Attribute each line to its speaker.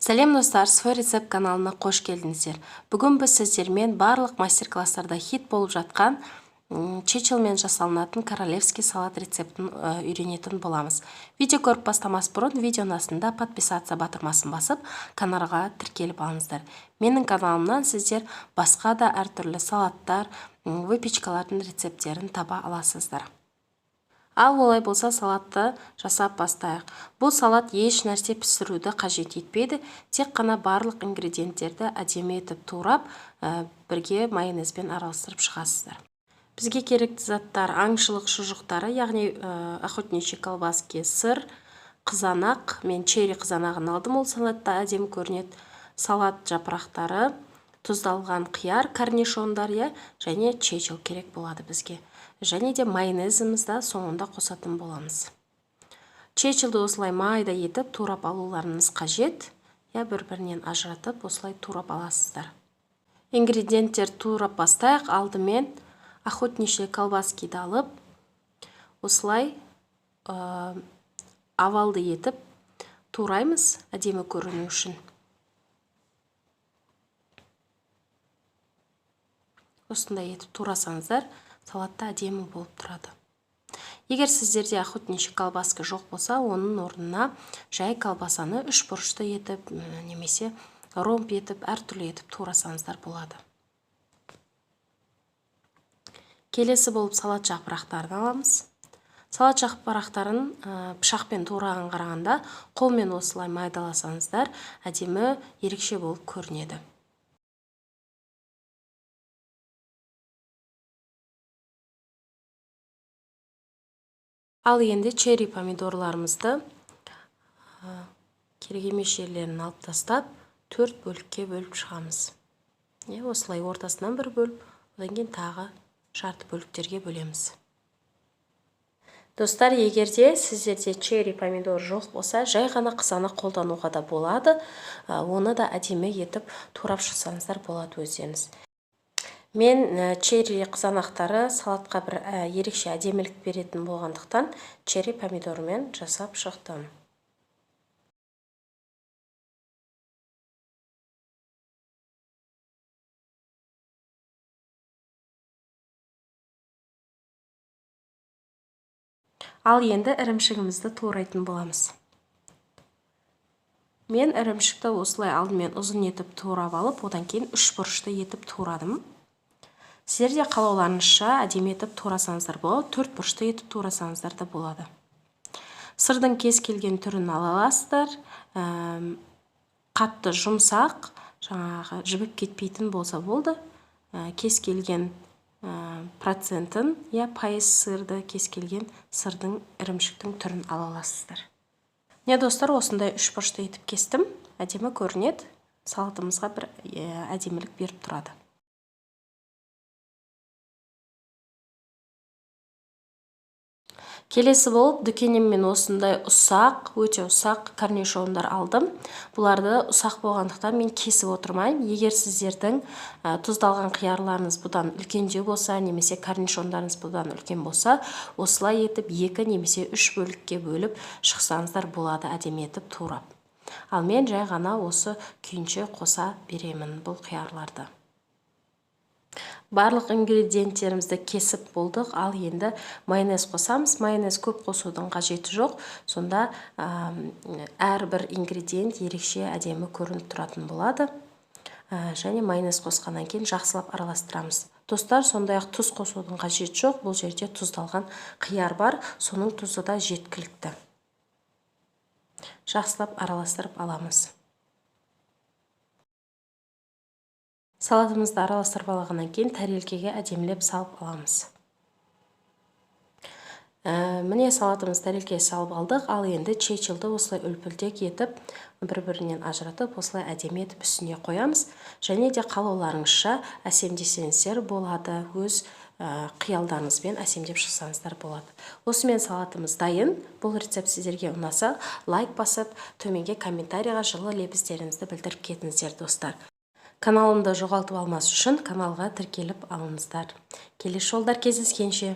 Speaker 1: Сәлем достар, свой рецепт каналына қош келдіңіздер. Бүгін біз сіздермен барлық мастер-класстарда хит болып жатқан чечилмен жасалынатын королевский салат рецептін үйренетін боламыз. Видео көріп бастамас бұрын видеоның астында подписаться батырмасын басып, каналға тіркеліп алыңыздар. Менің каналымнан сіздер басқа да әртүрлі салаттар, выпечкалардың рецепттерін таба аласыздар. Ал олай болса салатты жасап бастайық. Бұл салат еш нәрсе пісіруді қажет етпейді, тек қана барлық ингредиенттерді әдемі етіп турап, бірге майонезбен араластырып шығасыздар. Бізге керекті заттар аңшылық шұжықтары, яғни охотничьи колбаски, сыр, қызанақ. Мен черри қызанағын алдым, ол салатта әдемі көрінеді. Салат жапырақтары, тұздалған қияр, корнишондар, және чечил керек болады бізге. Және де майонезімізді соңында қосатын боламыз. Чечилді осылай майда етіп турап алуларыңыз қажет. Бір-бірінен ажыратып осылай турап аласыздар. Ингредиенттер турап бастайық. Алдымен охотничьи колбаскиді алып, осылай овалды етіп тураймыз, әдемі көріну үшін. Осындай етіп турасаңыздар, салатта әдемі болып тұрады. Егер сіздерде охотничьи колбаска жоқ болса, оның орнына жай колбасаны үш бұрышты етіп, немесе ромб етіп, әртүрлі етіп турасаңыздар болады. Келесі болып салат жапырақтарын аламыз. Салат жапырақтарын пышақпен тураған қарағанда, қолмен осылай майдаласаңыздар, әдемі ерекше болып көрінеді. Ал енді черри помидорларымызды керек емес жерлерін алып тастап, 4 бөлікке бөліп шығамыз. Осылай ортасынан бір бөліп, одан кейін тағы жарты бөліктерге бөлеміз. Достар, егерде сіздерде черри помидор жоқ болса, жай ғана қызанақ қолдануға да болады. Оны да әдемі етіп турап шықсаңыздар болады өздеріңіз. Мен черри қызанақтары салатқа бір ерекше әдемілік беретін болғандықтан черри помидормен жасап шықтым. Ал енді ірімшігімізді турайтын боламыз. Мен ірімшікті осылай алдымен ұзын етіп турап алып, одан кейін үш бұрышты етіп турадым. Сіздерде қалауларыңызша әдемі етіп турасаңыздар болады, 4 бұрышты етіп турасаңыздар да болады. Сырдың кез келген түрін ала аласыздар. Қатты жұмсақ, жаңағы жібіп кетпейтін болса болды. Кез келген процентін, пайыз сырды, кез келген сырдың ірімшіктің түрін ала аласыздар. Достар, осындай 3 бұрышты етіп кестім. Әдемі көрінеді. Салатымызға бір әдемілік беріп тұрады. Келесі болып, дүкеннен мен осындай өте ұсақ корнишондар алдым. Бұларды ұсақ болғандықтан мен кесіп отырмайым. Егер сіздердің тұздалған қиярларыңыз бұдан үлкенде болса, немесе корнишондарыңыз бұдан үлкен болса, осылай етіп 2 немесе 3 бөлікке бөліп шықсаңыздар болады, әдемі етіп турап. Ал мен жай ғана осы күйінше қоса беремін бұл қиярларды. Барлық ингредиенттерімізді кесіп болдық, ал енді майонез қосамыз. Майонез көп қосудың қажеті жоқ, сонда әрбір ингредиент ерекше әдемі көрініп тұратын болады. Және майонез қосқаннан кейін жақсылап араластырамыз. Достар, сондай-ақ тұз қосудың қажеті жоқ, бұл жерде тұздалған қияр бар, соның тұзы да жеткілікті. Жақсылап араластырып аламыз. Салатымызды араластырып алғаннан кейін тәрелкеге әдемілеп салып аламыз. Міне салатымыз тәрелкеге салып алдық, ал енді чечилді осылай үлпілдек етіп, бір-бірінен ажыратып, осылай әдемі етіп үстіне қоямыз. Және де қалауларыңызша әсемдесеңіздер болады, өз қиялдарыңызбен әсемдеп шықсаңыздар болады. Осымен салатымыз дайын. Бұл рецепт сіздерге ұнаса, лайк басып, төменге комментарийға жылы лебіздеріңізді білдіріп кетіңіздер, достар. Каналымды жоғалтып алмас үшін каналға тіркеліп алыңыздар. Келесі жолдар кездескенше.